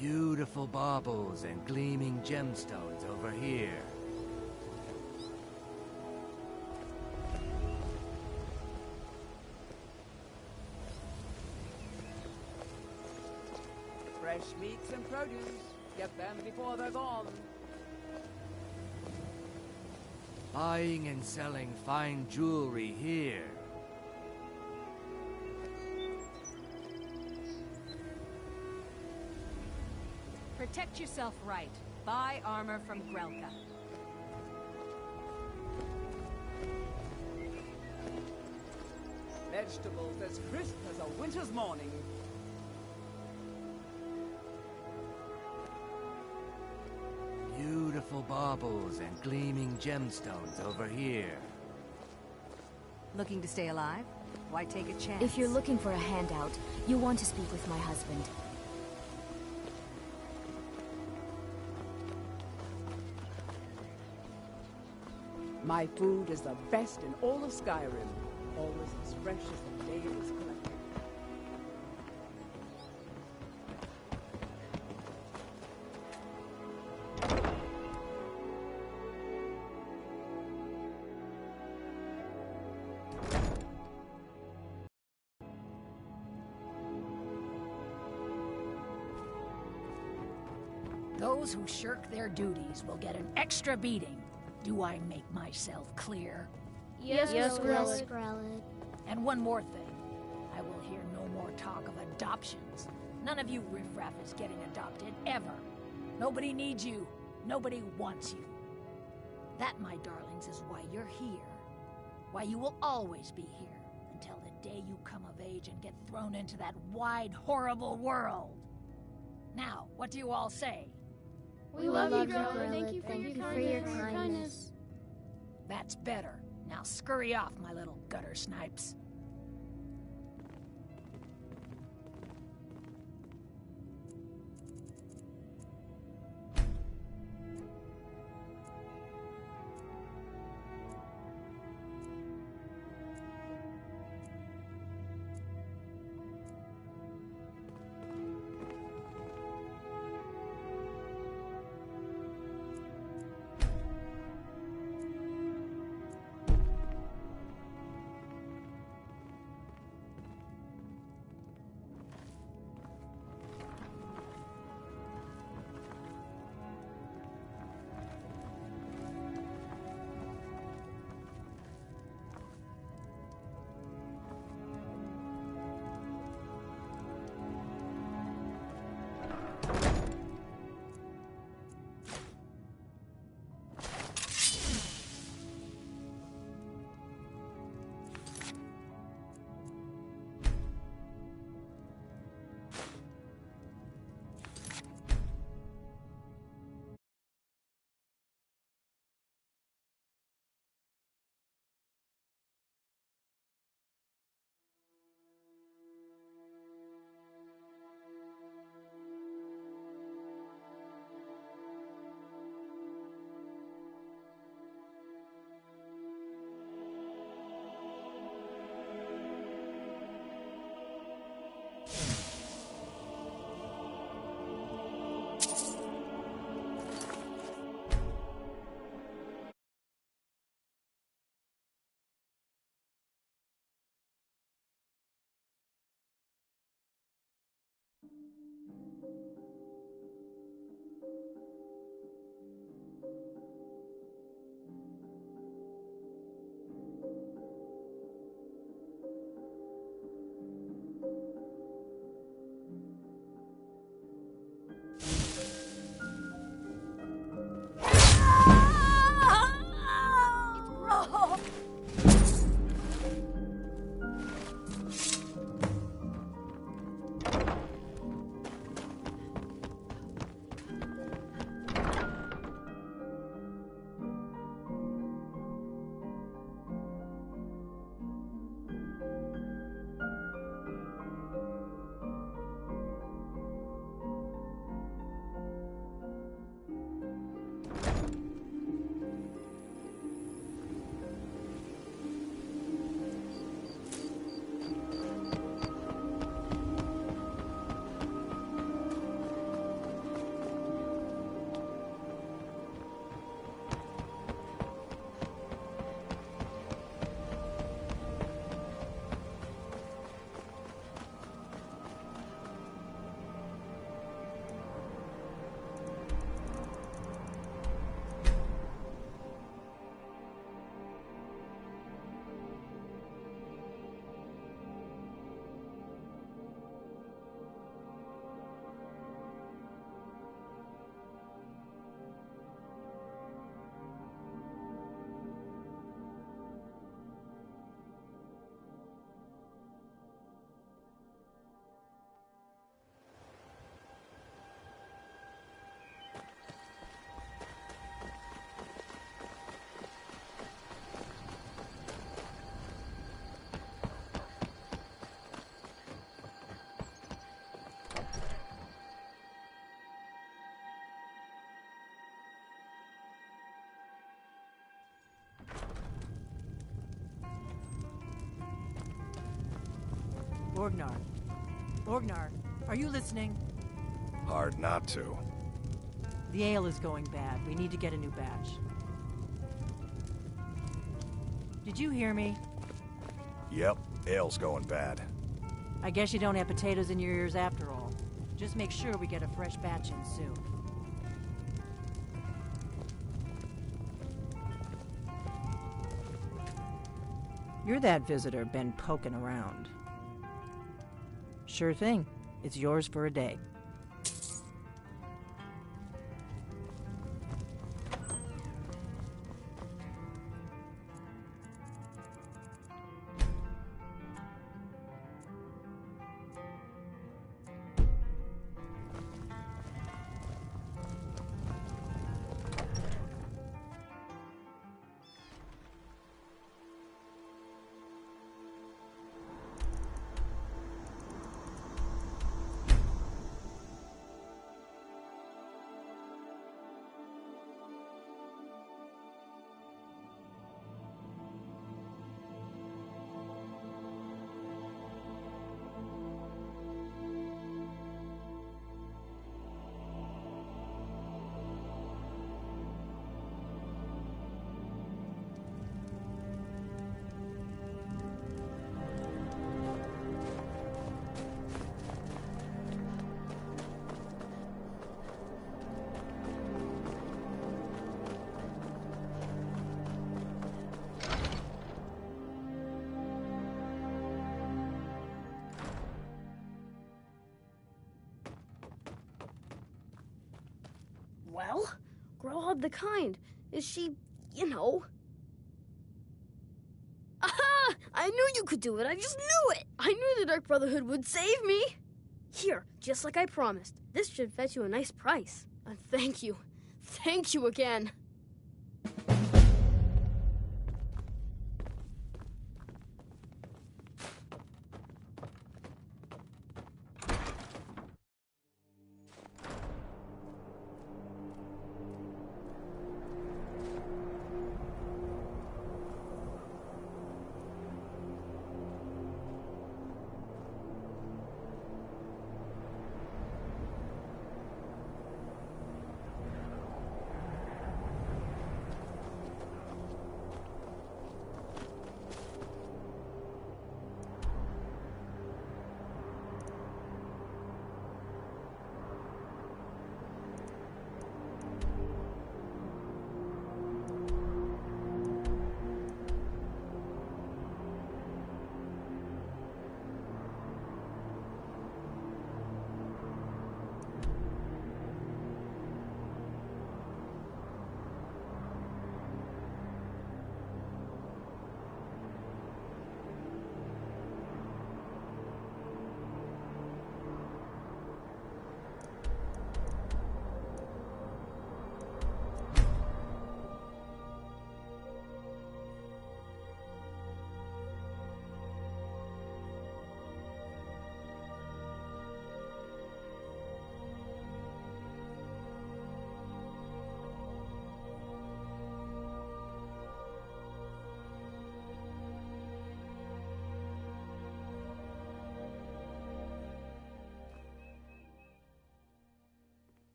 Beautiful baubles and gleaming gemstones over here. Fresh meats and produce. Get them before they're gone. Buying and selling fine jewelry here. Protect yourself right. Buy armor from Grelka. Vegetables as crisp as a winter's morning. Beautiful baubles and gleaming gemstones over here. Looking to stay alive? Why take a chance? If you're looking for a handout, you'll want to speak with my husband. My food is the best in all of Skyrim. Always as fresh as the day it was collected. Those who shirk their duties will get an extra beating. Do I make myself clear? Yes, Grelid. And one more thing. I will hear no more talk of adoptions. None of you riffraff is getting adopted, ever. Nobody needs you. Nobody wants you. That, my darlings, is why you're here. Why you will always be here, until the day you come of age and get thrown into that wide, horrible world. Now, what do you all say? We love you, Grelid. Thank you for your kindness. That's better. Now scurry off, my little gutter snipes. Orgnar. Orgnar, are you listening? Hard not to. The ale is going bad. We need to get a new batch. Did you hear me? Yep, ale's going bad. I guess you don't have potatoes in your ears after all. Just make sure we get a fresh batch in soon. You're that visitor been poking around. Sure thing. It's yours for a day. Well, Grohad the Kind. Is she, you know... Aha! I knew you could do it. I just knew it. I knew the Dark Brotherhood would save me. Here, just like I promised. This should fetch you a nice price. And thank you. Thank you again.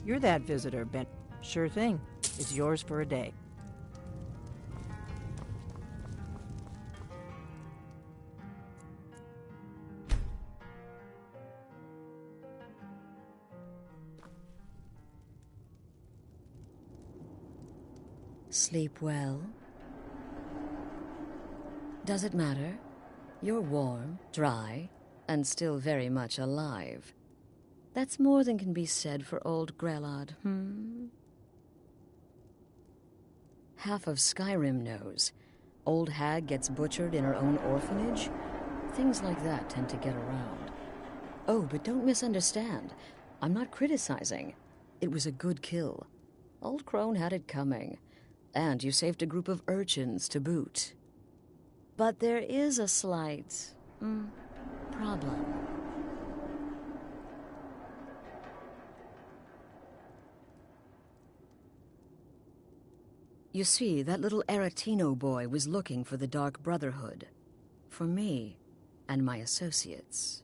You're that visitor, Ben. Sure thing. It's yours for a day. Sleep well? Does it matter? You're warm, dry, and still very much alive. That's more than can be said for old Grelod, Half of Skyrim knows. Old hag gets butchered in her own orphanage. Things like that tend to get around. Oh, but don't misunderstand. I'm not criticizing. It was a good kill. Old Crone had it coming. And you saved a group of urchins to boot. But there is a slight, problem. You see, that little Aretino boy was looking for the Dark Brotherhood. For me and my associates.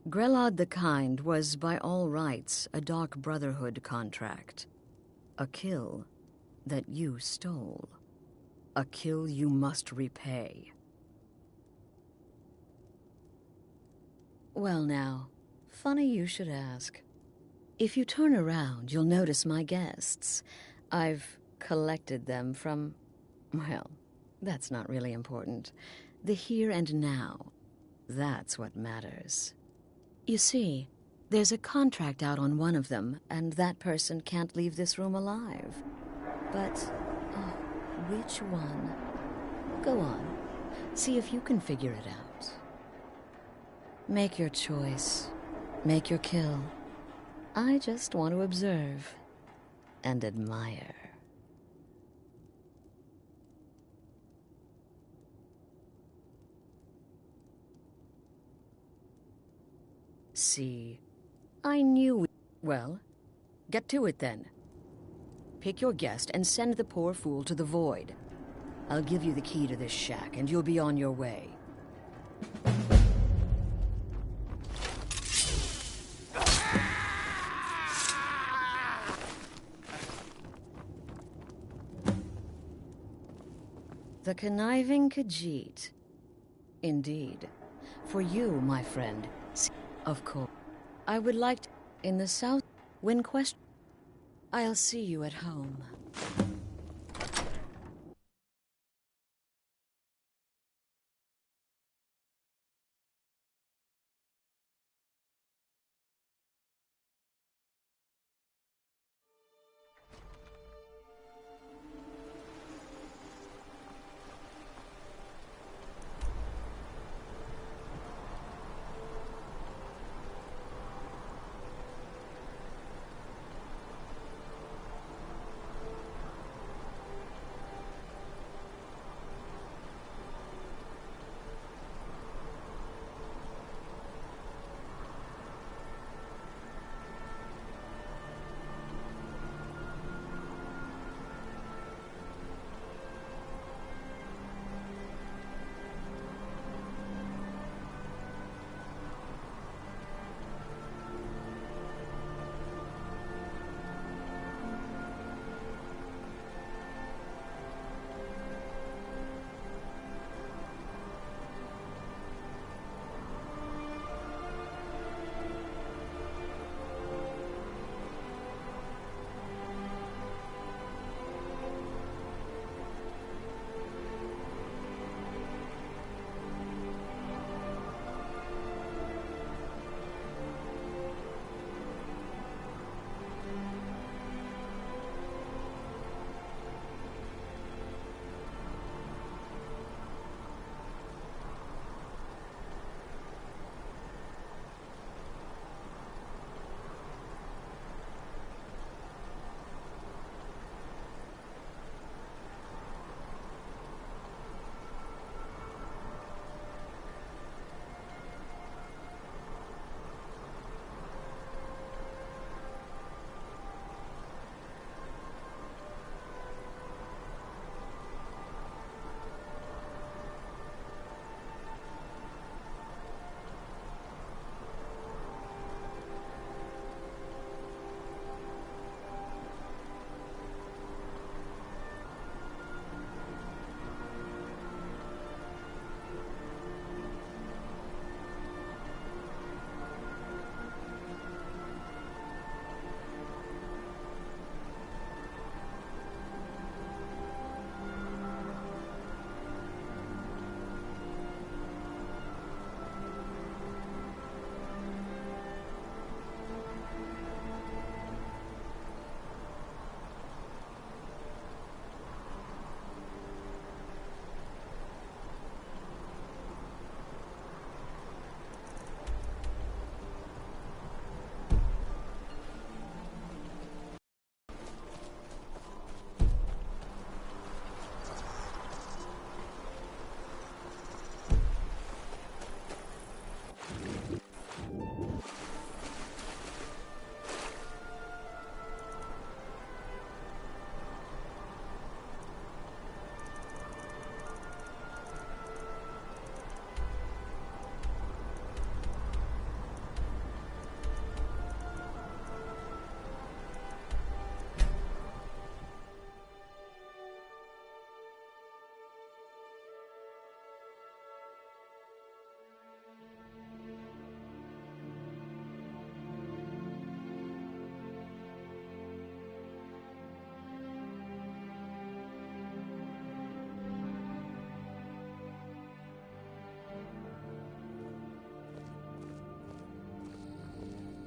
Grelod the Kind was, by all rights, a Dark Brotherhood contract. A kill that you stole. A kill you must repay. Well now, funny you should ask. If you turn around, you'll notice my guests. I've collected them from, well, that's not really important. The here and now, that's what matters. You see, there's a contract out on one of them, and that person can't leave this room alive. But, oh, which one? Go on, see if you can figure it out. Make your choice. Make your kill. I just want to observe and admire. See, I knew. Well, get to it then. Pick your guest and send the poor fool to the void. I'll give you the key to this shack and you'll be on your way. The conniving Khajiit. Indeed. For you, my friend, of course. I would like to, in the south, when question. I'll see you at home.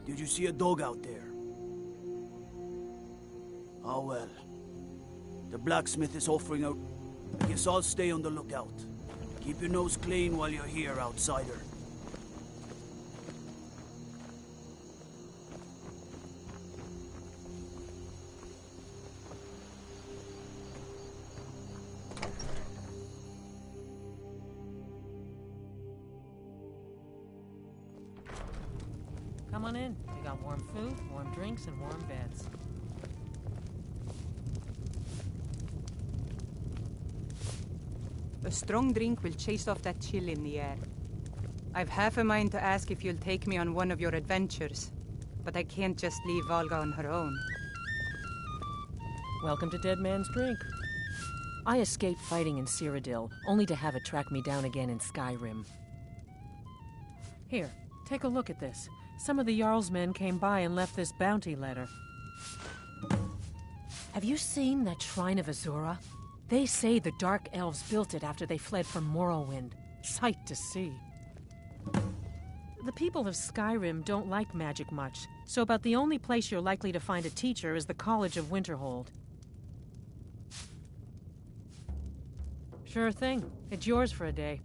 Did you see a dog out there? Oh well. The blacksmith is offering out. I guess I'll stay on the lookout. Keep your nose clean while you're here, outsider. Come on in. We got warm food, warm drinks, and warm beds. A strong drink will chase off that chill in the air. I've half a mind to ask if you'll take me on one of your adventures, but I can't just leave Valga on her own. Welcome to Dead Man's Drink. I escaped fighting in Cyrodiil, only to have it track me down again in Skyrim. Here, take a look at this. Some of the Jarl's men came by and left this bounty letter. Have you seen that Shrine of Azura? They say the Dark Elves built it after they fled from Morrowind. Sight to see. The people of Skyrim don't like magic much, so about the only place you're likely to find a teacher is the College of Winterhold. Sure thing. It's yours for a day.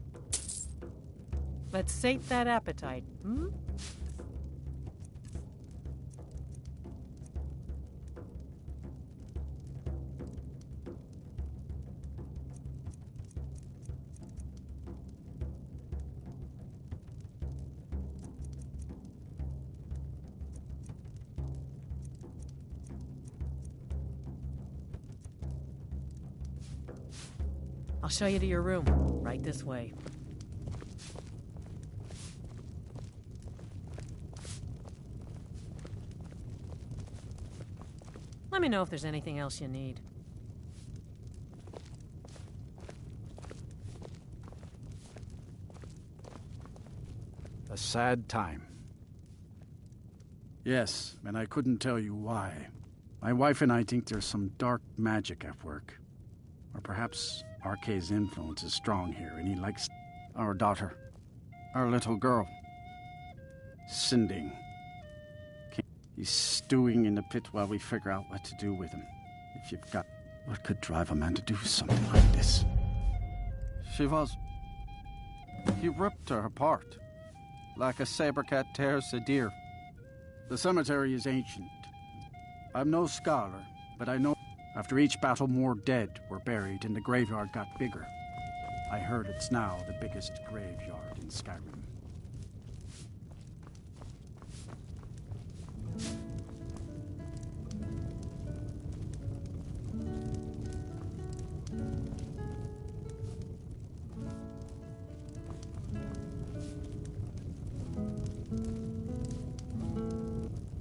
Let's sate that appetite, hmm? I'll show you to your room. Right this way. Let me know if there's anything else you need. A sad time. Yes, and I couldn't tell you why. My wife and I think there's some dark magic at work. Or perhaps Arkay's influence is strong here, and he likes our daughter. Our little girl. Sinding. He's stewing in the pit while we figure out what to do with him. If you've got... What could drive a man to do something like this? He ripped her apart. Like a saber cat tears a deer. The cemetery is ancient. I'm no scholar, but I know after each battle more dead were buried and the graveyard got bigger. I heard it's now the biggest graveyard in Skyrim.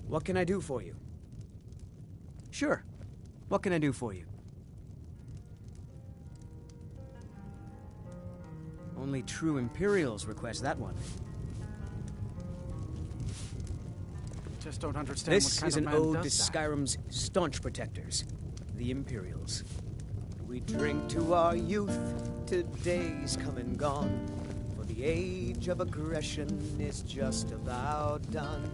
What can I do for you? Sure. What can I do for you? Only true Imperials request that one. Just don't understand This what kind is of an man ode to does that. Skyrim's staunch protectors, the Imperials. We drink to our youth, to days come and gone, for the age of aggression is just about done.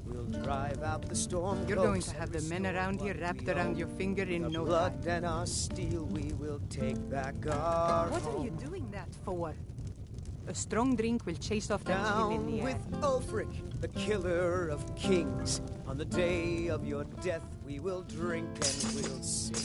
We'll drive out the storm. You're going to have the men around here wrapped around your finger in no time. Blood and our steel, we will take back our What home. are you doing that for? A strong drink will chase off that chill in Down the air. with Ulfric, the killer of kings. On the day of your death, we will drink and we'll sing.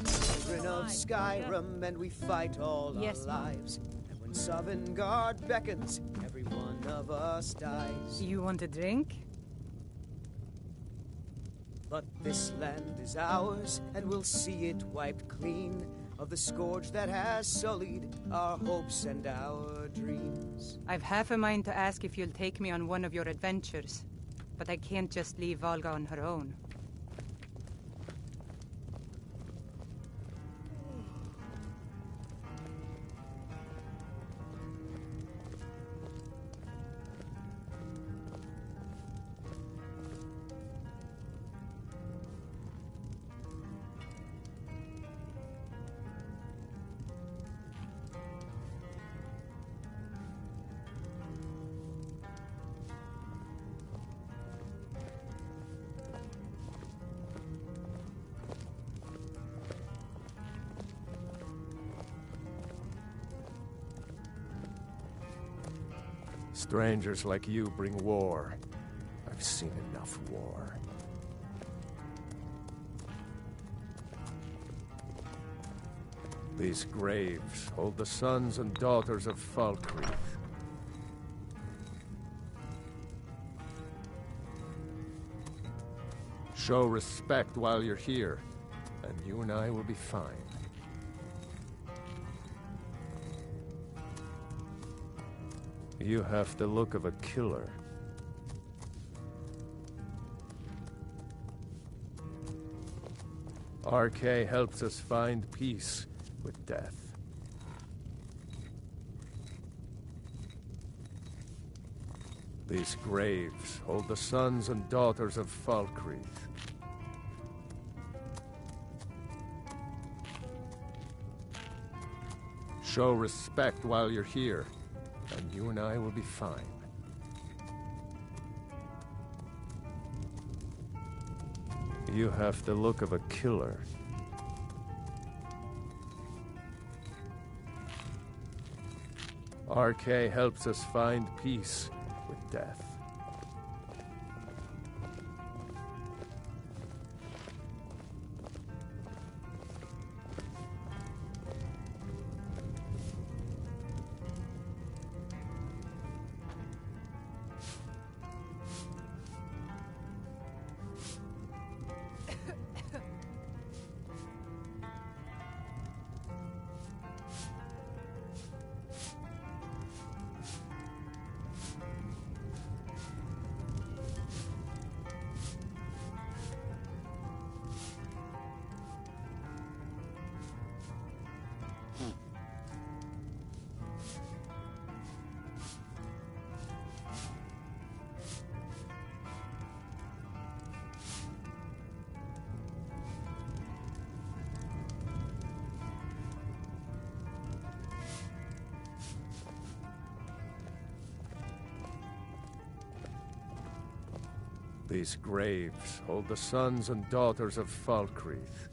Children of Skyrim, and we fight all Yes, our lives. And when Sovngarde beckons, every one of us dies. You want a drink? But this land is ours, and we'll see it wiped clean of the scourge that has sullied our hopes and our dreams. I've half a mind to ask if you'll take me on one of your adventures, but I can't just leave Valga on her own. Strangers like you bring war. I've seen enough war. These graves hold the sons and daughters of Falkreath. Show respect while you're here, and you and I will be fine. You have the look of a killer. RK helps us find peace with death. These graves hold the sons and daughters of Falkreath. Show respect while you're here, and you and I will be fine. You have the look of a killer. RK helps us find peace with death. These graves hold the sons and daughters of Falkreath.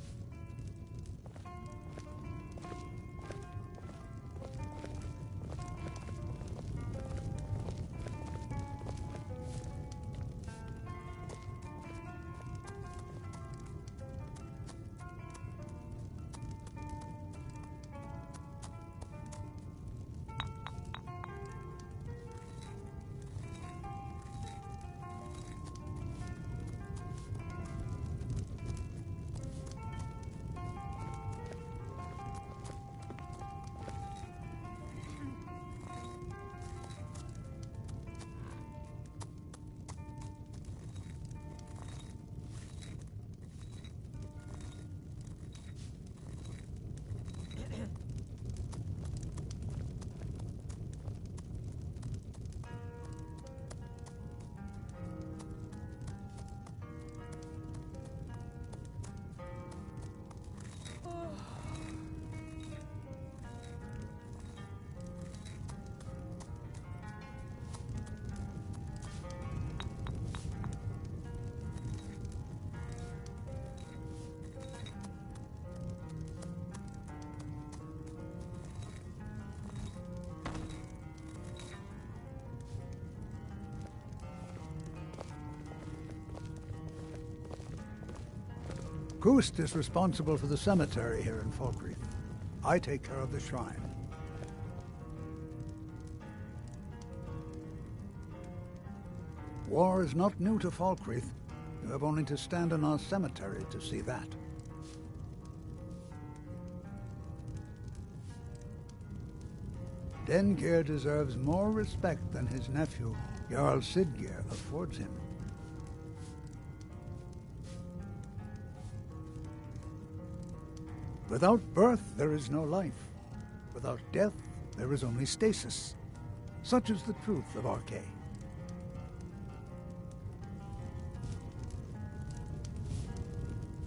Gust is responsible for the cemetery here in Falkreath. I take care of the shrine. War is not new to Falkreath. You have only to stand in our cemetery to see that. Dengir deserves more respect than his nephew, Jarl Siggeir, affords him. Without birth, there is no life. Without death, there is only stasis. Such is the truth of RK.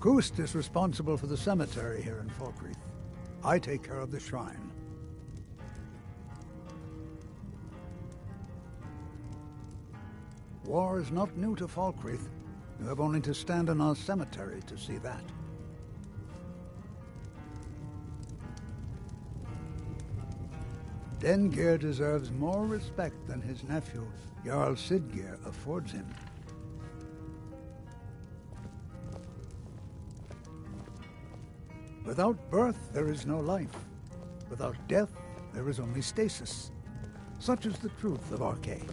Gust is responsible for the cemetery here in Falkreath. I take care of the shrine. War is not new to Falkreath. You have only to stand in our cemetery to see that. Dengeir deserves more respect than his nephew, Jarl Sidgeir, affords him. Without birth, there is no life. Without death, there is only stasis. Such is the truth of Arcade.